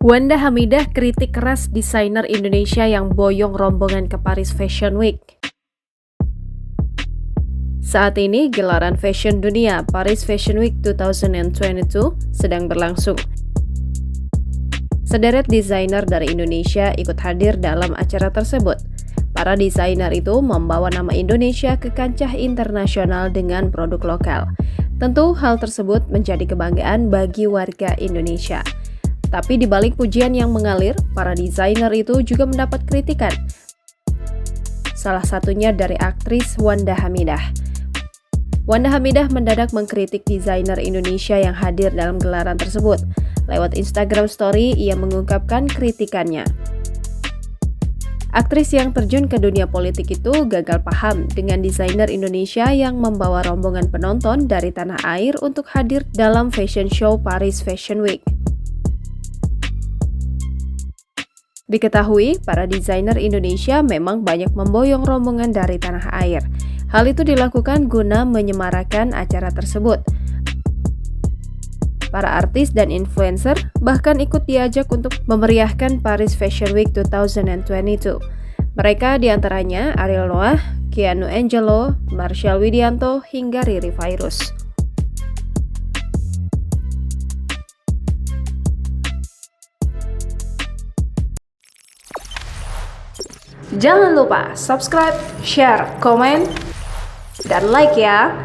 Wanda Hamidah kritik keras desainer Indonesia yang boyong rombongan ke Paris Fashion Week. Saat ini, gelaran fashion dunia Paris Fashion Week 2022 sedang berlangsung. Sederet desainer dari Indonesia ikut hadir dalam acara tersebut. Para desainer itu membawa nama Indonesia ke kancah internasional dengan produk lokal. Tentu hal tersebut menjadi kebanggaan bagi warga Indonesia. Tapi di balik pujian yang mengalir, para desainer itu juga mendapat kritikan. Salah satunya dari aktris Wanda Hamidah. Wanda Hamidah mendadak mengkritik desainer Indonesia yang hadir dalam gelaran tersebut. Lewat Instagram Story, ia mengungkapkan kritikannya. Aktris yang terjun ke dunia politik itu gagal paham dengan desainer Indonesia yang membawa rombongan penonton dari tanah air untuk hadir dalam fashion show Paris Fashion Week. Diketahui, para desainer Indonesia memang banyak memboyong rombongan dari tanah air. Hal itu dilakukan guna menyemarakan acara tersebut. Para artis dan influencer bahkan ikut diajak untuk memeriahkan Paris Fashion Week 2022. Mereka diantaranya Ariel Noah, Keanu Angelo, Marshall Widianto, hingga Riri Virus. Jangan lupa subscribe, share, komen, dan like ya!